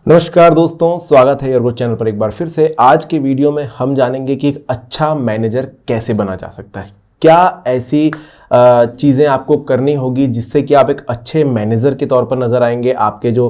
नमस्कार दोस्तों, स्वागत है योरगो चैनल पर एक बार फिर से। आज के वीडियो में हम जानेंगे कि एक अच्छा मैनेजर कैसे बना जा सकता है। क्या ऐसी चीज़ें आपको करनी होगी जिससे कि आप एक अच्छे मैनेजर के तौर पर नजर आएंगे। आपके जो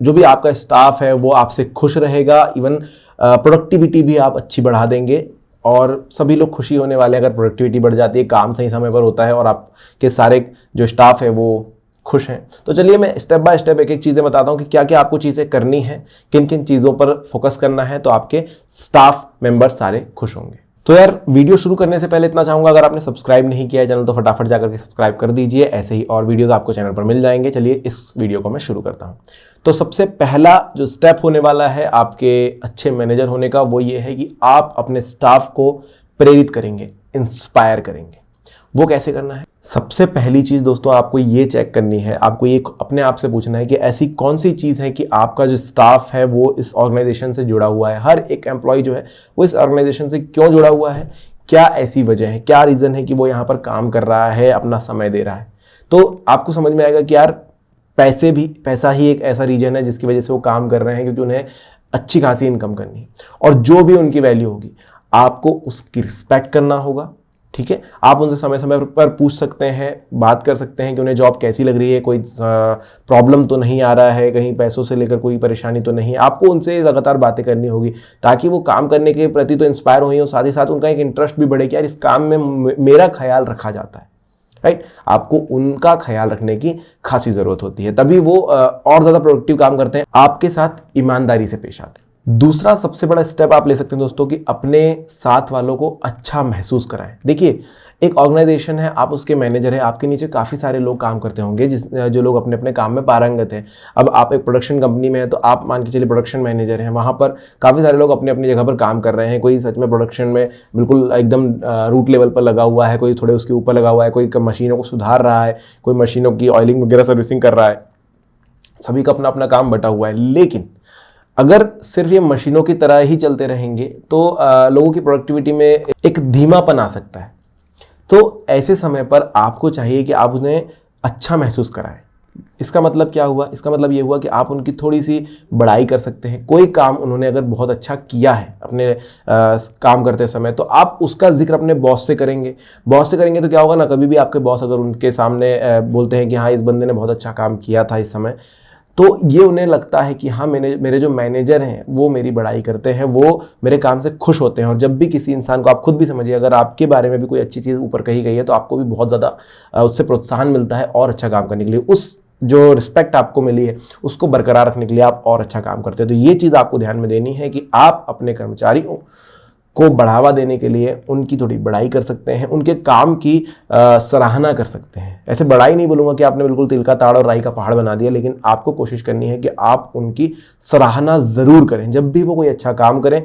भी आपका स्टाफ है वो आपसे खुश रहेगा। इवन प्रोडक्टिविटी भी आप अच्छी बढ़ा देंगे और सभी लोग खुशी होने वाले हैं अगर प्रोडक्टिविटी बढ़ जाती है, काम सही समय पर होता है और आपके सारे जो स्टाफ है वो खुश हैं। तो चलिए मैं स्टेप बाय स्टेप एक एक चीज़ें बताता हूं कि क्या क्या आपको चीज़ें करनी है, किन किन चीज़ों पर फोकस करना है, तो आपके स्टाफ मेंबर सारे खुश होंगे। तो यार वीडियो शुरू करने से पहले इतना चाहूंगा, अगर आपने सब्सक्राइब नहीं किया है चैनल तो फटाफट जाकर के सब्सक्राइब कर दीजिए। ऐसे ही और वीडियोस आपको चैनल पर मिल जाएंगे। चलिए इस वीडियो को मैं शुरू करता हूं। तो सबसे पहला जो स्टेप होने वाला है आपके अच्छे मैनेजर होने का, वो ये है कि आप अपने स्टाफ को प्रेरित करेंगे, इंस्पायर करेंगे। वो कैसे करना है? सबसे पहली चीज दोस्तों आपको ये चेक करनी है, आपको ये अपने आप से पूछना है कि ऐसी कौन सी चीज है कि आपका जो स्टाफ है वो इस ऑर्गेनाइजेशन से जुड़ा हुआ है। हर एक एम्प्लॉय जो है वो इस ऑर्गेनाइजेशन से क्यों जुड़ा हुआ है, क्या ऐसी वजह है, क्या रीजन है कि वो यहाँ पर काम कर रहा है, अपना समय दे रहा है। तो आपको समझ में आएगा कि यार पैसा ही एक ऐसा रीजन है जिसकी वजह से वो काम कर रहे हैं, क्योंकि उन्हें अच्छी खासी इनकम करनी है और जो भी उनकी वैल्यू होगी आपको उसकी रिस्पेक्ट करना होगा। ठीक है, आप उनसे समय समय पर पूछ सकते हैं, बात कर सकते हैं कि उन्हें जॉब कैसी लग रही है, कोई प्रॉब्लम तो नहीं आ रहा है, कहीं पैसों से लेकर कोई परेशानी तो नहीं। आपको उनसे लगातार बातें करनी होगी ताकि वो काम करने के प्रति तो इंस्पायर हो ही, और साथ ही साथ उनका एक इंटरेस्ट भी बढ़े कि यार इस काम में मेरा ख्याल रखा जाता है। राइट, आपको उनका ख्याल रखने की खासी जरूरत होती है, तभी वो और ज्यादा प्रोडक्टिव काम करते हैं, आपके साथ ईमानदारी से पेश आते हैं। दूसरा सबसे बड़ा स्टेप आप ले सकते हैं दोस्तों कि अपने साथ वालों को अच्छा महसूस कराएं। देखिए, एक ऑर्गेनाइजेशन है, आप उसके मैनेजर हैं, आपके नीचे काफ़ी सारे लोग काम करते होंगे जो लोग अपने अपने काम में पारंगत हैं। अब आप एक प्रोडक्शन कंपनी में हैं तो आप मान के चलिए प्रोडक्शन मैनेजर हैं, वहाँ पर काफ़ी सारे लोग अपने अपनी जगह पर काम कर रहे हैं। कोई सच में प्रोडक्शन में बिल्कुल एकदम रूट लेवल पर लगा हुआ है, कोई थोड़े उसके ऊपर लगा हुआ है, कोई मशीनों को सुधार रहा है, कोई मशीनों की ऑयलिंग वगैरह सर्विसिंग कर रहा है। सभी का अपना अपना काम बटा हुआ है। लेकिन अगर सिर्फ ये मशीनों की तरह ही चलते रहेंगे तो लोगों की प्रोडक्टिविटी में एक धीमापन आ सकता है। तो ऐसे समय पर आपको चाहिए कि आप उन्हें अच्छा महसूस कराएं। इसका मतलब क्या हुआ? इसका मतलब ये हुआ कि आप उनकी थोड़ी सी बड़ाई कर सकते हैं। कोई काम उन्होंने अगर बहुत अच्छा किया है अपने काम करते समय, तो आप उसका जिक्र अपने बॉस से करेंगे। बॉस से करेंगे तो क्या होगा ना, कभी भी आपके बॉस अगर उनके सामने बोलते हैं कि हाँ इस बंदे ने बहुत अच्छा काम किया था इस समय, तो ये उन्हें लगता है कि हाँ मेरे जो मैनेजर हैं वो मेरी बड़ाई करते हैं, वो मेरे काम से खुश होते हैं। और जब भी किसी इंसान को, आप खुद भी समझिए, अगर आपके बारे में भी कोई अच्छी चीज़ ऊपर कही गई है तो आपको भी बहुत ज़्यादा उससे प्रोत्साहन मिलता है और अच्छा काम करने के लिए। उस जो रिस्पेक्ट आपको मिली है उसको बरकरार रखने के लिए आप और अच्छा काम करते हैं। तो ये चीज़ आपको ध्यान में देनी है कि आप अपने कर्मचारियों को बढ़ावा देने के लिए उनकी थोड़ी बड़ाई कर सकते हैं, उनके काम की सराहना कर सकते हैं। ऐसे बड़ाई नहीं बोलूँगा कि आपने बिल्कुल तिल का ताड़ और राई का पहाड़ बना दिया, लेकिन आपको कोशिश करनी है कि आप उनकी सराहना ज़रूर करें। जब भी वो कोई अच्छा काम करें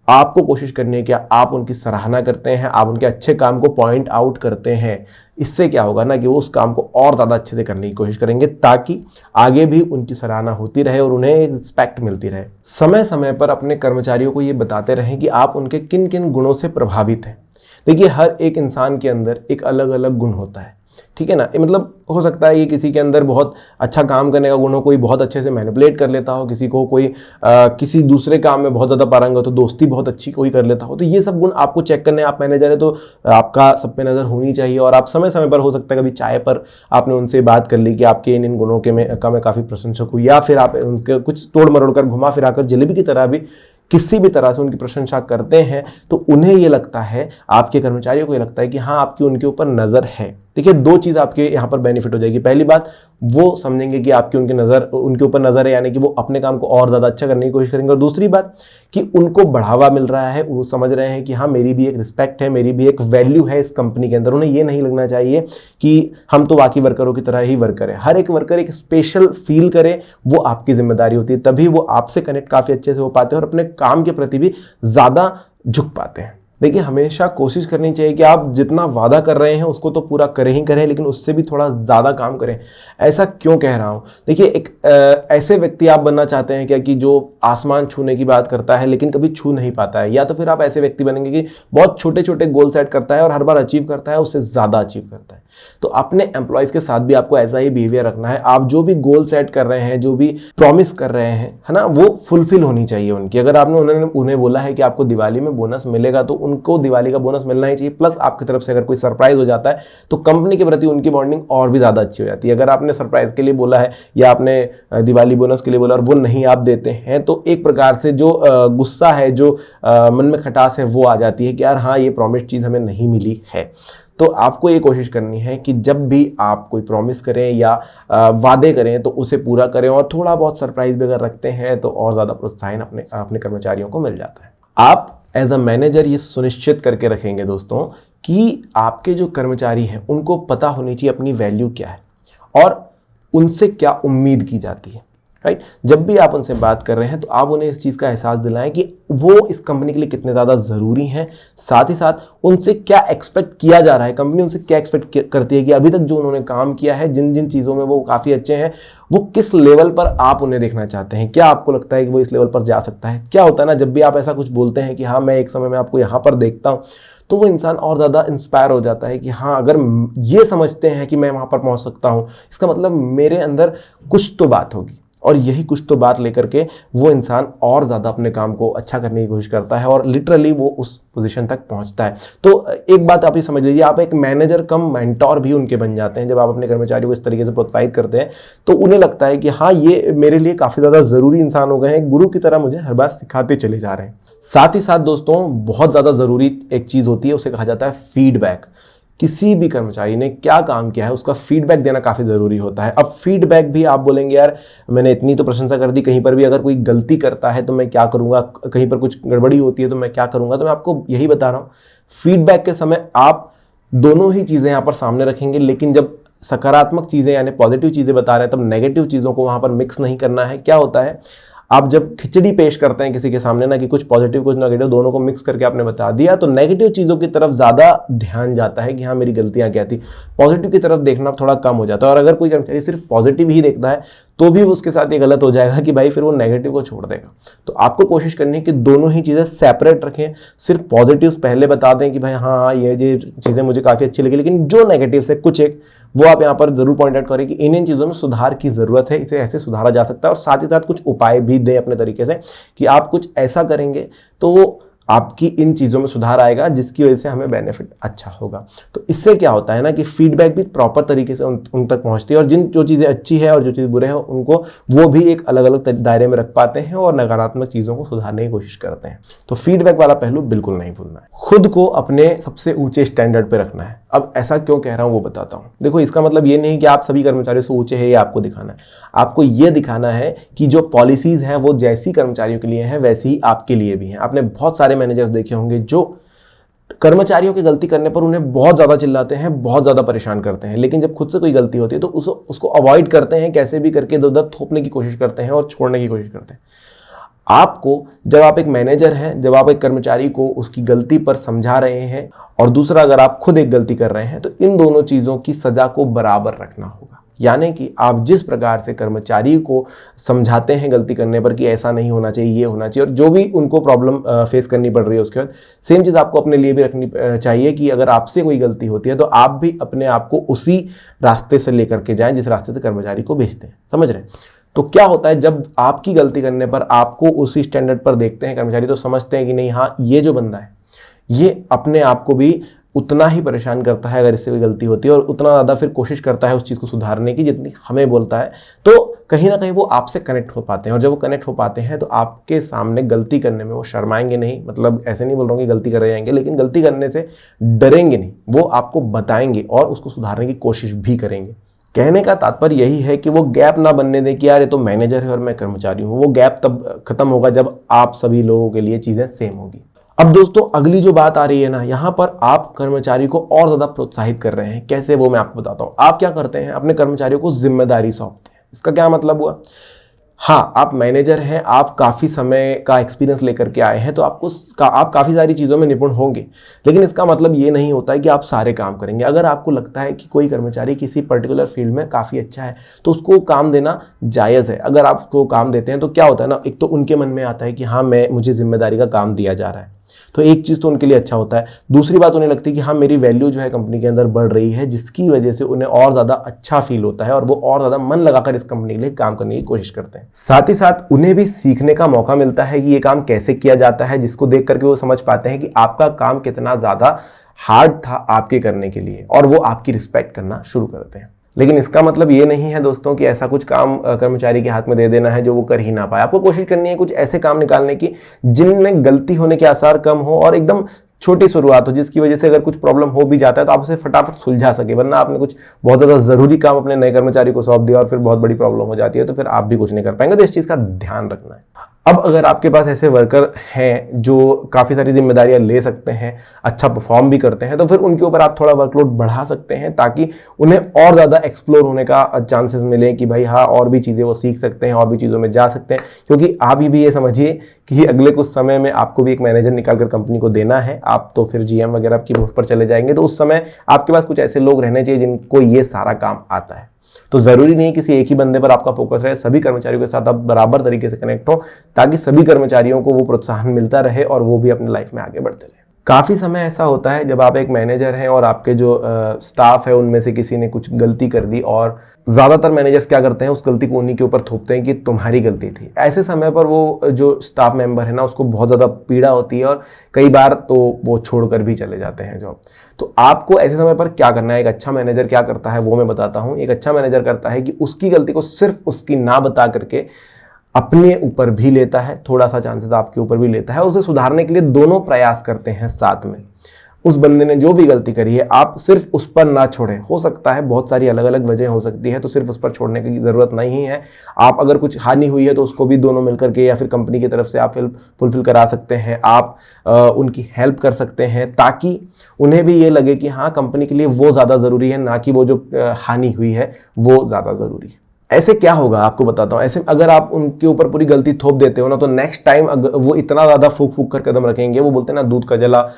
आपको कोशिश करनी है कि आप उनकी सराहना करते हैं, आप उनके अच्छे काम को पॉइंट आउट करते हैं। इससे क्या होगा ना कि वो उस काम को और ज़्यादा अच्छे से करने की कोशिश करेंगे ताकि आगे भी उनकी सराहना होती रहे और उन्हें रिस्पेक्ट मिलती रहे। समय समय पर अपने कर्मचारियों को ये बताते रहें कि आप उनके किन किन गुणों से प्रभावित हैं। देखिए, हर एक इंसान के अंदर एक अलग अलग गुण होता है, ठीक है ना। मतलब हो सकता है ये किसी के अंदर बहुत अच्छा काम करने का गुण हो, कोई बहुत अच्छे से मैनिपुलेट कर लेता हो, किसी को कोई किसी दूसरे काम में बहुत ज़्यादा पारंगत हो, दोस्ती बहुत अच्छी कोई कर लेता हो। तो ये सब गुण आपको चेक करने, आप मैनेजर है तो आपका सब पे नज़र होनी चाहिए। और आप समय समय पर, हो सकता है कभी चाय पर आपने उनसे बात कर ली कि आपके इन गुणों के मैं काफ़ी प्रशंसक हूँ, या फिर आप उनके कुछ तोड़ मरोड़ कर, घुमा फिरा कर, जलेबी की तरह भी किसी भी तरह से उनकी प्रशंसा करते हैं, तो उन्हें ये लगता है, आपके कर्मचारियों को ये लगता है कि हाँ आपकी उनके ऊपर नज़र है। देखिए, दो चीज़ आपके यहाँ पर बेनिफिट हो जाएगी। पहली बात, वो समझेंगे कि आपकी उनके ऊपर नज़र है, यानी कि वो अपने काम को और ज़्यादा अच्छा करने की कोशिश करेंगे। और दूसरी बात कि उनको बढ़ावा मिल रहा है, वो समझ रहे हैं कि हाँ मेरी भी एक रिस्पेक्ट है, मेरी भी एक वैल्यू है इस कंपनी के अंदर। उन्हें ये नहीं लगना चाहिए कि हम तो बाकी वर्करों की तरह ही वर्कर है। हर एक वर्कर एक स्पेशल फील करे, वो आपकी जिम्मेदारी होती है। तभी वो आपसे कनेक्ट काफ़ी अच्छे से हो पाते हैं और अपने काम के प्रति भी ज़्यादा झुक पाते हैं। देखिए हमेशा कोशिश करनी चाहिए कि आप जितना वादा कर रहे हैं उसको तो पूरा करें ही करें, लेकिन उससे भी थोड़ा ज़्यादा काम करें। ऐसा क्यों कह रहा हूँ, देखिए एक ऐसे व्यक्ति आप बनना चाहते हैं क्या कि जो आसमान छूने की बात करता है लेकिन कभी छू नहीं पाता है, या तो फिर आप ऐसे व्यक्ति बनेंगे कि बहुत छोटे छोटे गोल सेट करता है और हर बार अचीव करता है, उससे ज़्यादा अचीव करता है। तो अपने एम्प्लॉयज़ के साथ भी आपको ऐसा ही बिहेवियर रखना है। आप जो भी गोल सेट कर रहे हैं, जो भी प्रॉमिस कर रहे हैं, है ना, वो फुलफिल होनी चाहिए उनकी। अगर आपने उन्हें बोला है कि आपको दिवाली में बोनस मिलेगा तो उनको दिवाली का बोनस मिलना ही चाहिए, प्लस आपकी तरफ से अगर कोई सरप्राइज हो जाता है तो कंपनी के प्रति उनकी बॉन्डिंग और भी ज़्यादा अच्छी हो जाती है। अगर आपने सरप्राइज के लिए बोला है या आपने दिवाली बोनस के लिए बोला और वो नहीं आप देते हैं, तो एक प्रकार से जो गुस्सा है, जो मन में खटास है, वो आ जाती है कि यार हाँ, ये प्रॉमिस चीज़ हमें नहीं मिली है। तो आपको ये कोशिश करनी है कि जब भी आप कोई प्रॉमिस करें या वादे करें तो उसे पूरा करें, और थोड़ा बहुत सरप्राइज भी अगर रखते हैं तो और ज़्यादा प्रोत्साहन अपने कर्मचारियों को मिल जाता है। आप एज अ मैनेजर ये सुनिश्चित करके रखेंगे दोस्तों कि आपके जो कर्मचारी हैं उनको पता होनी चाहिए अपनी वैल्यू क्या है और उनसे क्या उम्मीद की जाती है, राइट। जब भी आप उनसे बात कर रहे हैं तो आप उन्हें इस चीज़ का एहसास दिलाएं कि वो इस कंपनी के लिए कितने ज़्यादा ज़रूरी हैं, साथ ही साथ उनसे क्या एक्सपेक्ट किया जा रहा है, कंपनी उनसे क्या एक्सपेक्ट करती है कि अभी तक जो उन्होंने काम किया है, जिन जिन चीज़ों में वो काफ़ी अच्छे हैं, वो किस लेवल पर आप उन्हें देखना चाहते हैं। क्या आपको लगता है कि वो इस लेवल पर जा सकता है। क्या होता है ना, जब भी आप ऐसा कुछ बोलते हैं कि हाँ मैं एक समय में आपको यहाँ पर देखता हूँ, तो वो इंसान और ज़्यादा इंस्पायर हो जाता है कि हाँ, अगर ये समझते हैं कि मैं वहाँ पर पहुँच सकता हूँ, इसका मतलब मेरे अंदर कुछ तो बात होगी। और यही कुछ तो बात लेकर के वो इंसान और ज़्यादा अपने काम को अच्छा करने की कोशिश करता है और लिटरली वो उस पोजीशन तक पहुंचता है। तो एक बात आप ये समझ लीजिए, आप एक मैनेजर कम मेंटोर भी उनके बन जाते हैं। जब आप अपने कर्मचारियों को इस तरीके से प्रोत्साहित करते हैं तो उन्हें लगता है कि हाँ, ये मेरे लिए काफ़ी ज़्यादा ज़रूरी इंसान हो गए हैं, गुरु की तरह मुझे हर बार सिखाते चले जा रहे हैं। साथ ही साथ दोस्तों, बहुत ज़्यादा ज़रूरी एक चीज़ होती है, उसे कहा जाता है फीडबैक। किसी भी कर्मचारी ने क्या काम किया है उसका फीडबैक देना काफ़ी ज़रूरी होता है। अब फीडबैक भी आप बोलेंगे यार मैंने इतनी तो प्रशंसा कर दी, कहीं पर भी अगर कोई गलती करता है तो मैं क्या करूँगा, कहीं पर कुछ गड़बड़ी होती है तो मैं क्या करूँगा। तो मैं आपको यही बता रहा हूँ, फीडबैक के समय आप दोनों ही चीज़ें यहाँ पर सामने रखेंगे, लेकिन जब सकारात्मक चीज़ें यानी पॉजिटिव चीज़ें बता रहे हैं तब नेगेटिव चीज़ों को वहाँ पर मिक्स नहीं करना है। क्या होता है, आप जब खिचड़ी पेश करते हैं किसी के सामने ना, कि कुछ पॉजिटिव कुछ नेगेटिव दोनों को मिक्स करके आपने बता दिया, तो नेगेटिव चीज़ों की तरफ ज़्यादा ध्यान जाता है कि हाँ मेरी गलतियाँ क्या थी, पॉजिटिव की तरफ देखना थोड़ा कम हो जाता है। और अगर कोई कर्मचारी सिर्फ पॉजिटिव ही देखता है तो भी उसके साथ ये गलत हो जाएगा कि भाई फिर वो नेगेटिव को छोड़ देगा। तो आपको कोशिश करनी है कि दोनों ही चीज़ें सेपरेट रखें। सिर्फ पॉजिटिव्स पहले बता दें कि भाई हाँ ये चीज़ें मुझे काफ़ी अच्छी लगी, लेकिन जो नेगेटिव्स है कुछ एक, वो आप यहाँ पर जरूर पॉइंट आउट करें कि इन चीज़ों में सुधार की ज़रूरत है, इसे ऐसे सुधारा जा सकता है। और साथ ही साथ कुछ उपाय भी दें अपने तरीके से कि आप कुछ ऐसा करेंगे तो वो आपकी इन चीज़ों में सुधार आएगा जिसकी वजह से हमें बेनिफिट अच्छा होगा। तो इससे क्या होता है ना कि फीडबैक भी प्रॉपर तरीके से उन तक पहुंचती है, और जो चीज़ें अच्छी है और जो चीज़ बुरे हैं उनको वो भी एक अलग अलग दायरे में रख पाते हैं और नकारात्मक चीज़ों को सुधारने की कोशिश करते हैं। तो फीडबैक वाला पहलू बिल्कुल नहीं भूलना है। खुद को अपने सबसे ऊंचे स्टैंडर्ड पे रखना है। अब ऐसा क्यों कह रहा हूँ वो बताता हूँ। देखो, इसका मतलब ये नहीं कि आप सभी कर्मचारियों से ऊंचे हैं, ये आपको दिखाना है। आपको ये दिखाना है कि जो पॉलिसीज़ हैं वो जैसी कर्मचारियों के लिए हैं वैसी ही आपके लिए भी हैं। आपने बहुत सारे मैनेजर्स देखे होंगे जो कर्मचारियों की गलती करने पर उन्हें बहुत ज़्यादा चिल्लाते हैं, बहुत ज़्यादा परेशान करते हैं, लेकिन जब खुद से कोई गलती होती है तो उसको अवॉइड करते हैं, कैसे भी करके इधर उधर थोपने की कोशिश करते हैं और छोड़ने की कोशिश करते हैं। आपको, जब आप एक मैनेजर हैं, जब आप एक कर्मचारी को उसकी गलती पर समझा रहे हैं, और दूसरा अगर आप खुद एक गलती कर रहे हैं, तो इन दोनों चीज़ों की सज़ा को बराबर रखना होगा। यानी कि आप जिस प्रकार से कर्मचारी को समझाते हैं गलती करने पर कि ऐसा नहीं होना चाहिए, ये होना चाहिए, और जो भी उनको प्रॉब्लम फेस करनी पड़ रही है उसके बाद सेम चीज़ आपको अपने लिए भी रखनी चाहिए कि अगर आपसे कोई गलती होती है तो आप भी अपने आप को उसी रास्ते से लेकर के जाएं जिस रास्ते से कर्मचारी को भेजते हैं। समझ रहे हैं? तो क्या होता है, जब आपकी गलती करने पर आपको उसी स्टैंडर्ड पर देखते हैं कर्मचारी, तो समझते हैं कि नहीं, हाँ ये जो बंदा है ये अपने आप को भी उतना ही परेशान करता है अगर इससे कोई गलती होती है, और उतना ज़्यादा फिर कोशिश करता है उस चीज़ को सुधारने की जितनी हमें बोलता है। तो कहीं ना कहीं वो आपसे कनेक्ट हो पाते हैं, और जब वो कनेक्ट हो पाते हैं तो आपके सामने गलती करने में वो शर्माएंगे नहीं। मतलब ऐसे नहीं बोल रहा हूँ कि गलती कर जाएंगे, लेकिन गलती करने से डरेंगे नहीं, वो आपको बताएंगे और उसको सुधारने की कोशिश भी करेंगे। कहने का तात्पर्य यही है कि वो गैप ना बनने दें कि यार ये तो मैनेजर है और मैं कर्मचारी हूँ। वो गैप तब खत्म होगा जब आप सभी लोगों के लिए चीज़ें सेम होगी। अब दोस्तों, अगली जो बात आ रही है ना, यहाँ पर आप कर्मचारी को और ज़्यादा प्रोत्साहित कर रहे हैं। कैसे, वो मैं आपको बताता हूँ। आप क्या करते हैं, अपने कर्मचारियों को जिम्मेदारी सौंपते हैं। इसका क्या मतलब हुआ, हाँ, आप मैनेजर हैं, आप काफ़ी समय का एक्सपीरियंस लेकर के आए हैं, तो आप काफ़ी सारी चीज़ों में निपुण होंगे, लेकिन इसका मतलब ये नहीं होता है कि आप सारे काम करेंगे। अगर आपको लगता है कि कोई कर्मचारी किसी पर्टिकुलर फील्ड में काफ़ी अच्छा है, तो उसको काम देना जायज़ है। अगर आप उसको काम देते हैं तो क्या होता है ना, एक तो उनके मन में आता है कि हाँ, मुझे जिम्मेदारी का काम दिया जा रहा है, तो एक चीज़ तो उनके लिए अच्छा होता है। दूसरी बात, उन्हें लगती है कि हाँ, मेरी वैल्यू जो है कंपनी के अंदर बढ़ रही है, जिसकी वजह से उन्हें और ज़्यादा अच्छा फील होता है और वो और ज़्यादा मन लगाकर इस कंपनी के लिए काम करने की कोशिश करते हैं। साथ ही साथ उन्हें भी सीखने का मौका मिलता है कि ये काम कैसे किया जाता है, जिसको देख करके वो समझ पाते हैं कि आपका काम कितना ज़्यादा हार्ड था आपके करने के लिए, और वो आपकी रिस्पेक्ट करना शुरू करते हैं। लेकिन इसका मतलब ये नहीं है दोस्तों कि ऐसा कुछ काम कर्मचारी के हाथ में दे देना है जो वो कर ही ना पाए। आपको कोशिश करनी है कुछ ऐसे काम निकालने की जिनमें गलती होने के आसार कम हो और एकदम छोटी शुरुआत हो, जिसकी वजह से अगर कुछ प्रॉब्लम हो भी जाता है तो आप उसे फटाफट सुलझा सके। वरना आपने कुछ बहुत ज़्यादा ज़रूरी काम अपने नए कर्मचारी को सौंप दिया और फिर बहुत बड़ी प्रॉब्लम हो जाती है, तो फिर आप भी कुछ नहीं कर पाएंगे। तो इस चीज़ का ध्यान रखना है। अब अगर आपके पास ऐसे वर्कर हैं जो काफ़ी सारी जिम्मेदारियां ले सकते हैं, अच्छा परफॉर्म भी करते हैं, तो फिर उनके ऊपर आप थोड़ा वर्कलोड बढ़ा सकते हैं ताकि उन्हें और ज़्यादा एक्सप्लोर होने का चांसेस मिले कि भाई हाँ, और भी चीज़ें वो सीख सकते हैं, और भी चीज़ों में जा सकते हैं। क्योंकि आप भी ये समझिए कि अगले कुछ समय में आपको भी एक मैनेजर निकाल कर कंपनी को देना है। आप तो फिर GM वगैरह की पोस्ट पर चले जाएंगे, तो उस समय आपके पास कुछ ऐसे लोग रहने चाहिए जिनको ये सारा काम आता है। तो जरूरी नहीं किसी एक ही बंदे पर आपका फोकस रहे, सभी कर्मचारियों के साथ आप बराबर तरीके से कनेक्ट हो ताकि सभी कर्मचारियों को वो प्रोत्साहन मिलता रहे और वो भी अपनी लाइफ में आगे बढ़ते रहे। काफ़ी समय ऐसा होता है जब आप एक मैनेजर हैं और आपके जो स्टाफ है उनमें से किसी ने कुछ गलती कर दी, और ज़्यादातर मैनेजर्स क्या करते हैं, उस गलती को उन्हीं के ऊपर थोपते हैं कि तुम्हारी गलती थी। ऐसे समय पर वो जो स्टाफ मेंबर है ना, उसको बहुत ज़्यादा पीड़ा होती है और कई बार तो वो छोड़कर भी चले जाते हैं जॉब। तो आपको ऐसे समय पर क्या करना है, एक अच्छा मैनेजर क्या करता है वो मैं बताता हूँ। एक अच्छा मैनेजर करता है कि उसकी गलती को सिर्फ उसकी ना बता करके अपने ऊपर भी लेता है, थोड़ा सा चांसेस आपके ऊपर भी लेता है, उसे सुधारने के लिए दोनों प्रयास करते हैं साथ में। उस बंदे ने जो भी गलती करी है आप सिर्फ उस पर ना छोड़ें। हो सकता है बहुत सारी अलग अलग वजह हो सकती है, तो सिर्फ उस पर छोड़ने की ज़रूरत नहीं है। आप अगर कुछ हानि हुई है तो उसको भी दोनों मिलकर के या फिर कंपनी की तरफ से आप फुलफिल करा सकते हैं। आप उनकी हेल्प कर सकते हैं ताकि उन्हें भी ये लगे कि हाँ, कंपनी के लिए वो ज़्यादा ज़रूरी है, ना कि वो जो हानि हुई है वो ज़्यादा ज़रूरी है। ऐसे क्या होगा आपको बताता हूँ। ऐसे अगर आप उनके ऊपर पूरी गलती थोप देते हो ना, तो नेक्स्ट टाइम वो इतना ज़्यादा फूक फूक कर कदम रखेंगे। वो बोलते हैं ना, दूध का जला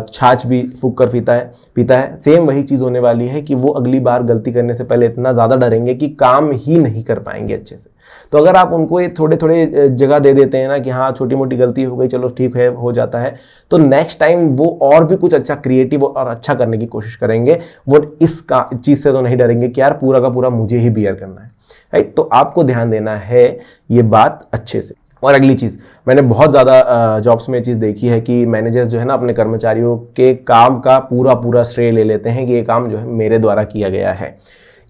छाछ भी फूक कर पीता है। सेम वही चीज़ होने वाली है कि वो अगली बार गलती करने से पहले इतना ज़्यादा डरेंगे कि काम ही नहीं कर पाएंगे अच्छे से। तो अगर आप उनको ये थोड़े थोड़े जगह दे देते हैं ना कि हाँ, छोटी मोटी गलती हो गई, चलो ठीक है, हो जाता है, तो नेक्स्ट टाइम वो और भी कुछ अच्छा क्रिएटिव और अच्छा करने की कोशिश करेंगे। वो इस चीज़ से तो नहीं डरेंगे कि यार पूरा का पूरा मुझे ही बियर करना है, राइट। तो आपको ध्यान देना है ये बात अच्छे से। और अगली चीज़, मैंने बहुत ज़्यादा जॉब्स में चीज़ देखी है कि मैनेजर्स जो है ना, अपने कर्मचारियों के काम का पूरा श्रेय ले लेते हैं कि ये काम जो है मेरे द्वारा किया गया है।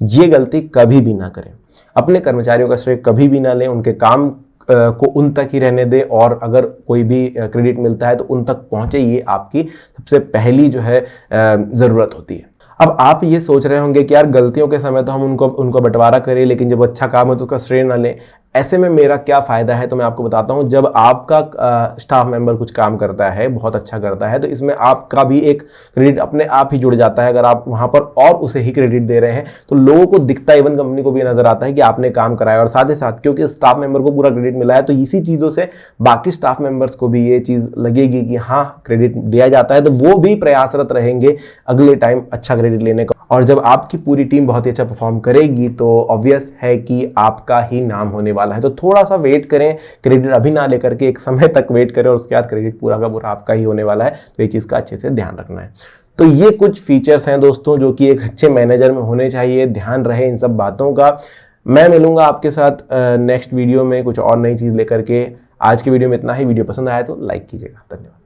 ये गलती कभी भी ना करें। अपने कर्मचारियों का श्रेय कभी भी ना लें, उनके काम को उन तक ही रहने दें, और अगर कोई भी क्रेडिट मिलता है तो उन तक पहुँचे, ये आपकी सबसे पहली जो है ज़रूरत होती है। अब आप ये सोच रहे होंगे कि यार गलतियों के समय तो हम उनको बंटवारा करें, लेकिन जब अच्छा काम है तो उसका श्रेय ना लें। ऐसे में मेरा क्या फ़ायदा है, तो मैं आपको बताता हूँ। जब आपका स्टाफ मेंबर कुछ काम करता है, बहुत अच्छा करता है, तो इसमें आपका भी एक क्रेडिट अपने आप ही जुड़ जाता है। अगर आप वहाँ पर और उसे ही क्रेडिट दे रहे हैं तो लोगों को दिखता है, इवन कंपनी को भी नजर आता है कि आपने काम कराया। और साथ ही साथ क्योंकि स्टाफ मेंबर को पूरा क्रेडिट मिला है, तो इसी चीज़ों से बाकी स्टाफ मेंबर्स को भी ये चीज़ लगेगी कि हाँ, क्रेडिट दिया जाता है, तो वो भी प्रयासरत रहेंगे अगले टाइम अच्छा क्रेडिट लेने का। और जब आपकी पूरी टीम बहुत ही अच्छा परफॉर्म करेगी तो ऑब्वियस है कि आपका ही नाम होने वाला है। तो थोड़ा सा वेट करें, क्रेडिट अभी ना लेकर के एक समय तक वेट करें, और उसके बाद क्रेडिट पूरा का पूरा आपका ही होने वाला है। तो ये चीज़ का अच्छे से ध्यान रखना है। तो ये कुछ फीचर्स हैं दोस्तों जो कि एक अच्छे मैनेजर में होने चाहिए। ध्यान रहे इन सब बातों का। मैं मिलूंगा आपके साथ नेक्स्ट वीडियो में कुछ और नई चीज़ लेकर के। आज की वीडियो में इतना ही। वीडियो पसंद आया तो लाइक कीजिएगा। धन्यवाद।